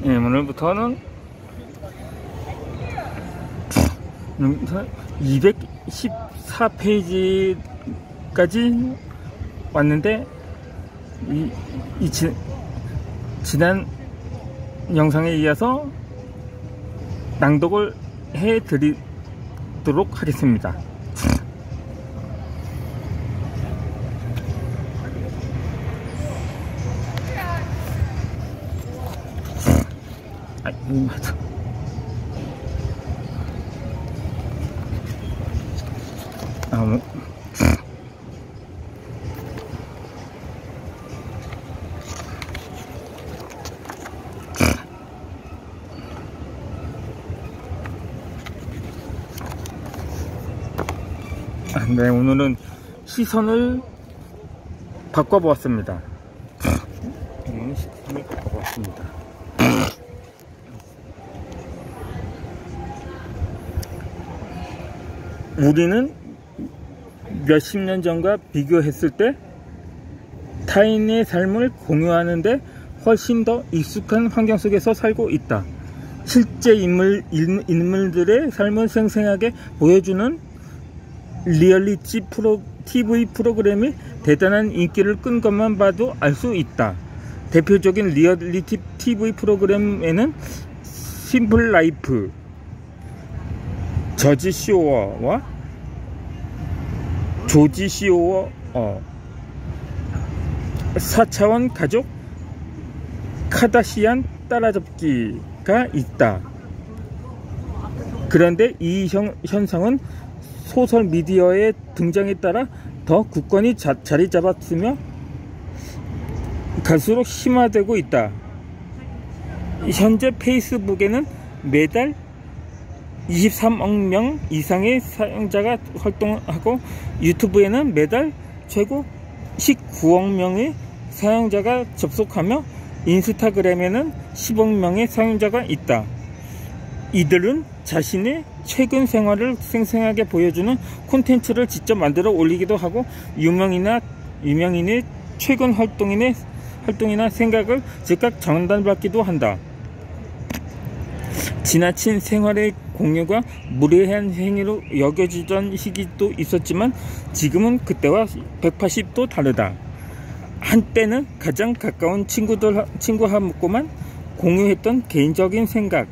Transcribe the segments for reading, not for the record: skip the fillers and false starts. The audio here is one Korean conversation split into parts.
오늘부터는 214페이지까지 왔는데 지난 영상에 이어서 낭독을 해 드리도록 하겠습니다. 맞아. 네, 오늘은 시선을 바꿔보았습니다. 우리는 몇십 년 전과 비교했을 때 타인의 삶을 공유하는데 훨씬 더 익숙한 환경 속에서 살고 있다. 실제 인물들의 삶을 생생하게 보여주는 리얼리티 TV 프로그램이 대단한 인기를 끈 것만 봐도 알 수 있다. 대표적인 리얼리티 TV 프로그램에는 심플 라이프, 저지 쇼어와 조지 쇼어, 4차원 가족, 카다시안 따라잡기가 있다. 그런데 이 현상은 소셜미디어의 등장에 따라 더 굳건히 자리 잡았으며 갈수록 심화되고 있다. 현재 페이스북에는 매달 23억 명 이상의 사용자가 활동하고 유튜브에는 매달 최고 19억 명의 사용자가 접속하며 인스타그램에는 10억 명의 사용자가 있다. 이들은 자신의 최근 생활을 생생하게 보여주는 콘텐츠를 직접 만들어 올리기도 하고 유명인의 최근 활동이나 생각을 즉각 전달받기도 한다. 지나친 생활의 공유가 무례한 행위로 여겨지던 시기도 있었지만 지금은 그때와 180도 다르다. 한때는 가장 가까운 친구하고만 공유했던 개인적인 생각,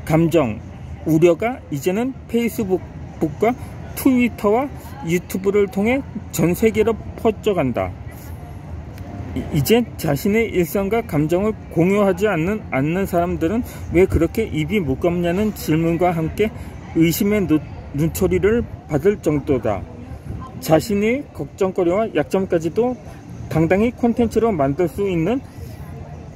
감정, 우려가 이제는 페이스북과 트위터와 유튜브를 통해 전 세계로 퍼져간다. 이제 자신의 일상과 감정을 공유하지 않는 사람들은 왜 그렇게 입이 무겁냐는 질문과 함께 의심의 눈초리를 받을 정도다. 자신의 걱정거리와 약점까지도 당당히 콘텐츠로 만들 수 있는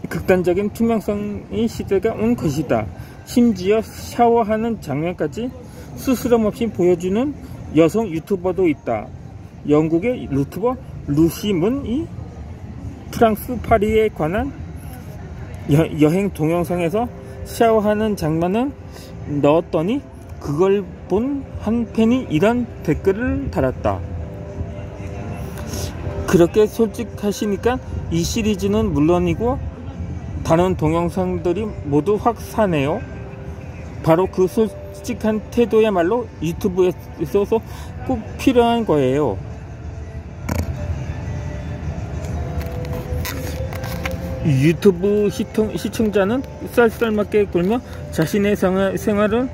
극단적인 투명성의 시대가 온 것이다. 심지어 샤워하는 장면까지 스스럼 없이 보여주는 여성 유튜버도 있다. 영국의 유튜버 루시 문이 프랑스 파리에 관한 여행 동영상에서 샤워하는 장면을 넣었더니 그걸 본 한 팬이 이런 댓글을 달았다. 그렇게 솔직하시니까 이 시리즈는 물론이고 다른 동영상들이 모두 확 사네요. 바로 그 솔직한 태도야말로 유튜브에 있어서 꼭 필요한 거예요. 유튜브 시청자는 쌀쌀맞게 굴며 자신의 생활을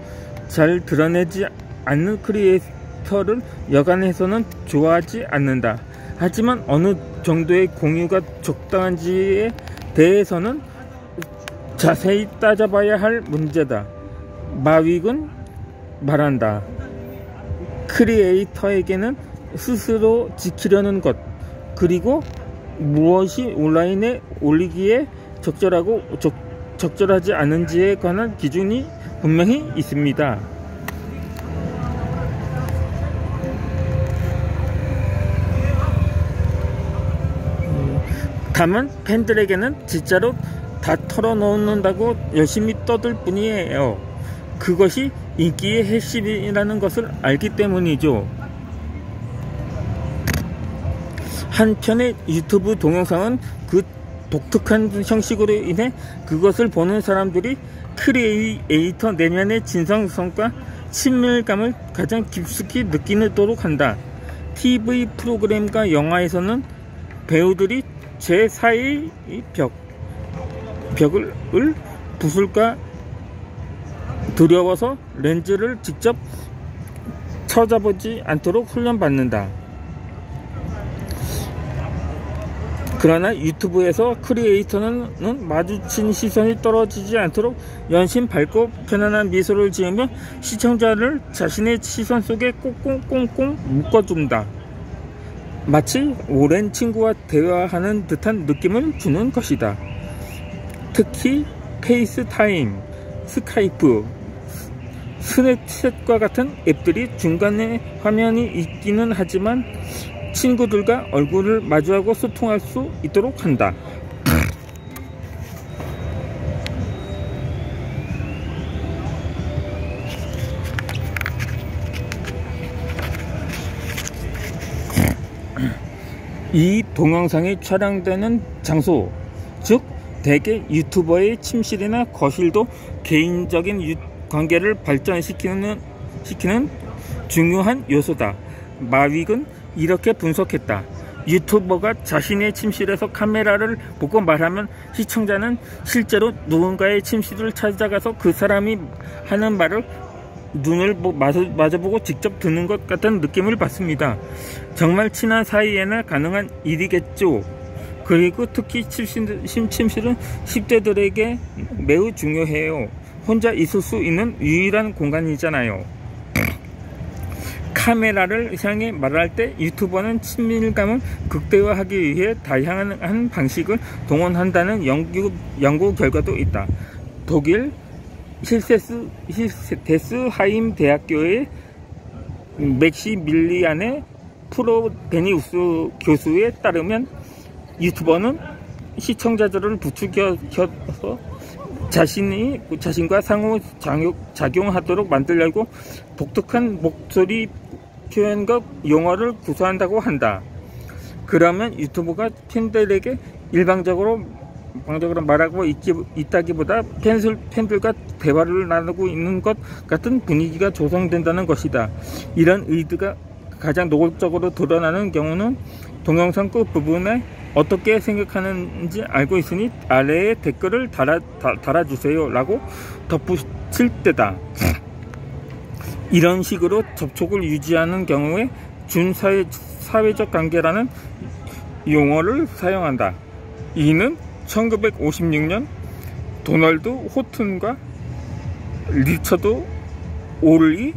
잘 드러내지 않는 크리에이터를 여간해서는 좋아하지 않는다. 하지만 어느 정도의 공유가 적당한지에 대해서는 자세히 따져봐야 할 문제다. 마윅은 말한다. 크리에이터에게는 스스로 지키려는 것, 그리고 무엇이 온라인에 올리기에 적절하지 않은지에 관한 기준이 분명히 있습니다. 다만 팬들에게는 진짜로 다 털어놓는다고 열심히 떠들 뿐이에요. 그것이 인기의 핵심이라는 것을 알기 때문이죠. 한편의 유튜브 동영상은 그 독특한 형식으로 인해 그것을 보는 사람들이 크리에이터 내면의 진성성과 친밀감을 가장 깊숙이 느끼도록 한다. TV 프로그램과 영화에서는 배우들이 제4의 벽을 부술까 두려워서 렌즈를 직접 쳐다보지 않도록 훈련받는다. 그러나 유튜브에서 크리에이터는 마주친 시선이 떨어지지 않도록 연신 밝고 편안한 미소를 지으며 시청자를 자신의 시선 속에 꽁꽁꽁꽁 묶어준다. 마치 오랜 친구와 대화하는 듯한 느낌을 주는 것이다. 특히 페이스타임, 스카이프, 스냅챗과 같은 앱들이 중간에 화면이 있기는 하지만 친구들과 얼굴을 마주하고 소통할 수 있도록 한다. 이 동영상이 촬영되는 장소, 즉 대개 유튜버의 침실이나 거실도 개인적인 관계를 발전시키는 중요한 요소다. 마윅은 이렇게 분석했다. 유튜버가 자신의 침실에서 카메라를 보고 말하면 시청자는 실제로 누군가의 침실을 찾아가서 그 사람이 하는 말을 눈을 마주보고 직접 듣는 것 같은 느낌을 받습니다. 정말 친한 사이에나 가능한 일이겠죠. 그리고 특히 침실은 10대들에게 매우 중요해요. 혼자 있을 수 있는 유일한 공간이잖아요. 카메라를 향해 말할 때 유튜버는 친밀감을 극대화하기 위해 다양한 방식을 동원한다는 연구 결과도 있다. 독일 힐데스하임 대학교의 맥시밀리안의 프로베니우스 교수에 따르면 유튜버는 시청자들을 부추겨서 자신과 상호작용하도록 만들려고 독특한 목소리 표현과 용어를 구사한다고 한다. 그러면 유튜버가 팬들에게 일방적으로 말하고 있다기보다 팬들과 대화를 나누고 있는 것 같은 분위기가 조성된다는 것이다. 이런 의도가 가장 노골적으로 드러나는 경우는 동영상 끝 부분에 어떻게 생각하는지 알고 있으니 아래에 댓글을 달아주세요 라고 덧붙일 때다. 이런 식으로 접촉을 유지하는 경우에 준사회적 관계라는 용어를 사용한다. 이는 1956년 도널드 호튼과 리처드 올리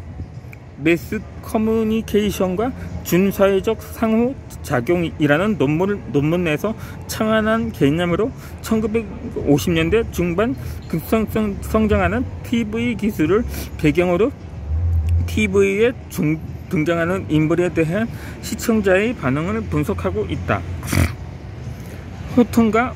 매스 커뮤니케이션과 준사회적 상호작용이라는 논문에서 창안한 개념으로 1950년대 중반 급성장하는 TV 기술을 배경으로 TV에 등장하는 인물에 대한 시청자의 반응을 분석하고 있다. 호튼과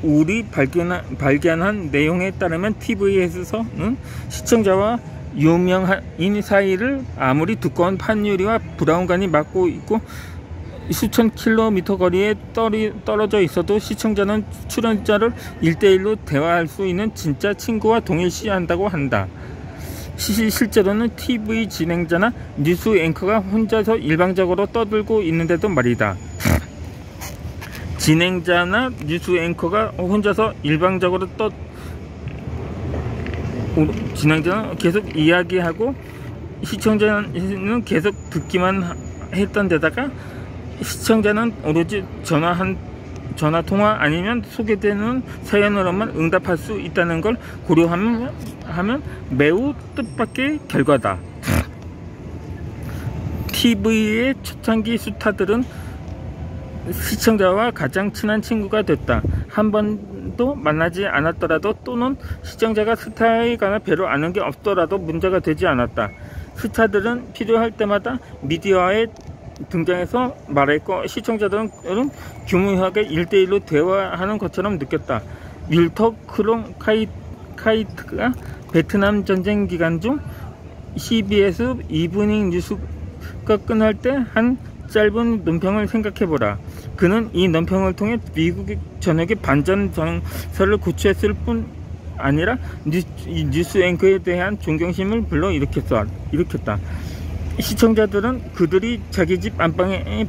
우리 발견한 내용에 따르면 TV에서는 시청자와 유명인 사이를 아무리 두꺼운 판유리와 브라운관이 막고 있고 수천 킬로미터 거리에 떨어져 있어도 시청자는 출연자를 1대1로 대화할 수 있는 진짜 친구와 동일시한다고 한다. 실제로는 TV 진행자나 뉴스 앵커가 혼자서 일방적으로 떠들고 있는데도 말이다. 진행자나 뉴스 앵커가 혼자서 일방적으로 진행자는 계속 이야기하고 시청자는 계속 듣기만 했던 데다가 시청자는 오로지 전화통화 아니면 소개되는 사연으로만 응답할 수 있다는 걸 고려하면 매우 뜻밖의 결과다. TV의 초창기 스타들은 시청자와 가장 친한 친구가 됐다. 한 번도 만나지 않았더라도 또는 시청자가 스타에 관해 별로 아는 게 없더라도 문제가 되지 않았다. 스타들은 필요할 때마다 미디어에 등장해서 말했고 시청자들은 교묘하게 1대1로 대화하는 것처럼 느꼈다. 윌터 크롱카이트가 베트남 전쟁 기간 중 CBS 이브닝 뉴스가 끝날 때 한 짧은 논평을 생각해보라. 그는 이 논평을 통해 미국 전역의 반전 정서를 고취했을 뿐 아니라 뉴스 앵커에 대한 존경심을 불러일으켰다. 시청자들은 그들이 자기 집 안방에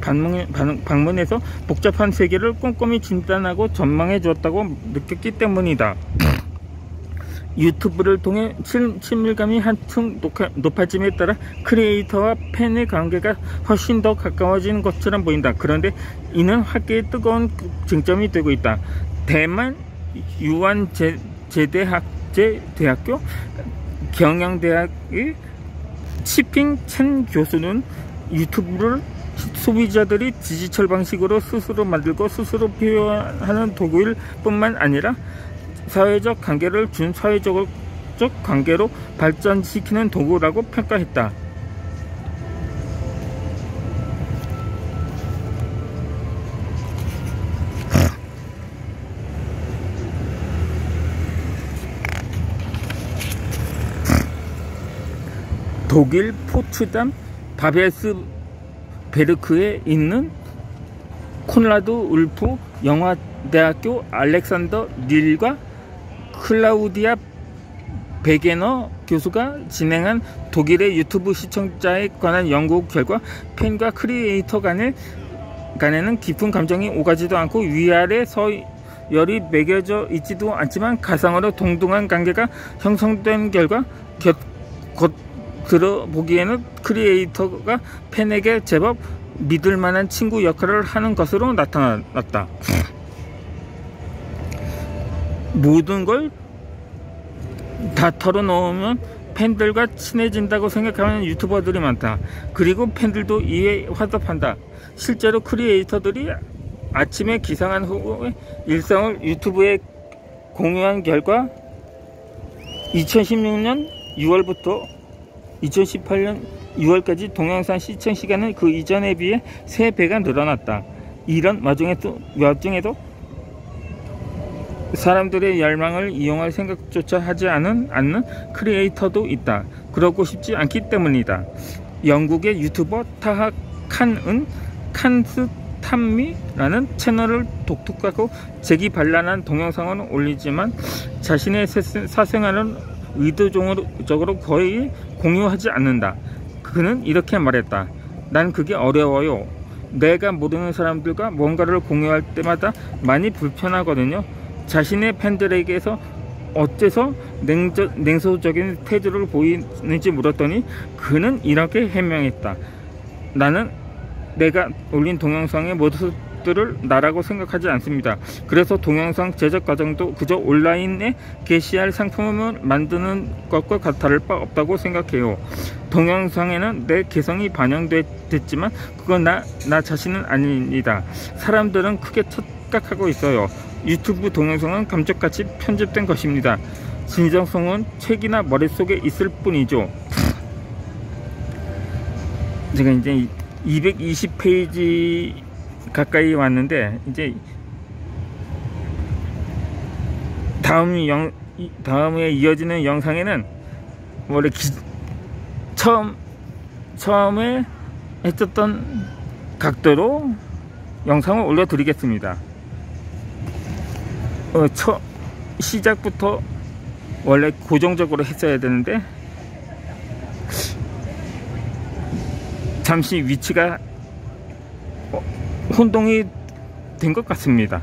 방문해서 복잡한 세계를 꼼꼼히 진단하고 전망해 주었다고 느꼈기 때문이다. 유튜브를 통해 친밀감이 한층 높아짐에 따라 크리에이터와 팬의 관계가 훨씬 더 가까워지는 것처럼 보인다. 그런데 이는 학계의 뜨거운 쟁점이 되고 있다. 대만 유안제대학교 경영대학의 치핑 첸 교수는 유튜브를 소비자들이 디지털 방식으로 스스로 만들고 스스로 표현하는 도구일 뿐만 아니라 사회적 관계를 준사회적 관계로 발전시키는 도구라고 평가했다. 독일 포츠담 바베스베르크에 있는 콘라드 울프 영화대학교 알렉산더 릴과 클라우디아 베게너 교수가 진행한 독일의 유튜브 시청자에 관한 연구 결과 팬과 크리에이터 간에는 깊은 감정이 오가지도 않고 위아래 서열이 매겨져 있지도 않지만 가상으로 동등한 관계가 형성된 결과 들어보기에는 크리에이터가 팬에게 제법 믿을만한 친구 역할을 하는 것으로 나타났다. 모든 걸 다 털어놓으면 팬들과 친해진다고 생각하는 유튜버들이 많다. 그리고 팬들도 이에 화답한다. 실제로 크리에이터들이 아침에 기상한 후의 일상을 유튜브에 공유한 결과 2016년 6월부터 2018년 6월까지 동영상 시청 시간은 그 이전에 비해 3배가 늘어났다. 이런 와중에도 사람들의 열망을 이용할 생각조차 하지 않는 크리에이터도 있다. 그러고 싶지 않기 때문이다. 영국의 유튜버 타하 칸은 칸스탐미라는 채널을 독특하고 재기발랄한 동영상을 올리지만 자신의 사생활은 의도적으로 거의 공유하지 않는다. 그는 이렇게 말했다. 난 그게 어려워요. 내가 모르는 사람들과 뭔가를 공유할 때마다 많이 불편하거든요. 자신의 팬들에게서 어째서 냉소적인 태도를 보이는지 물었더니 그는 이렇게 해명했다. 나는 내가 올린 동영상의 모습들을 나라고 생각하지 않습니다. 그래서 동영상 제작 과정도 그저 온라인에 게시할 상품을 만드는 것과 다를 바 없다고 생각해요. 동영상에는 내 개성이 반영됐지만 그건 나 자신은 아닙니다. 사람들은 크게 착각하고 있어요. 유튜브 동영상은 감쪽같이 편집된 것입니다. 진정성은 책이나 머릿속에 있을 뿐이죠. 제가 이제 220페이지 가까이 왔는데 이제 다음에 이어지는 영상에는 원래 처음에 했었던 각도로 영상을 올려드리겠습니다. 시작부터 원래 고정적으로 했어야 되는데 잠시 위치가 혼동이 된 것 같습니다.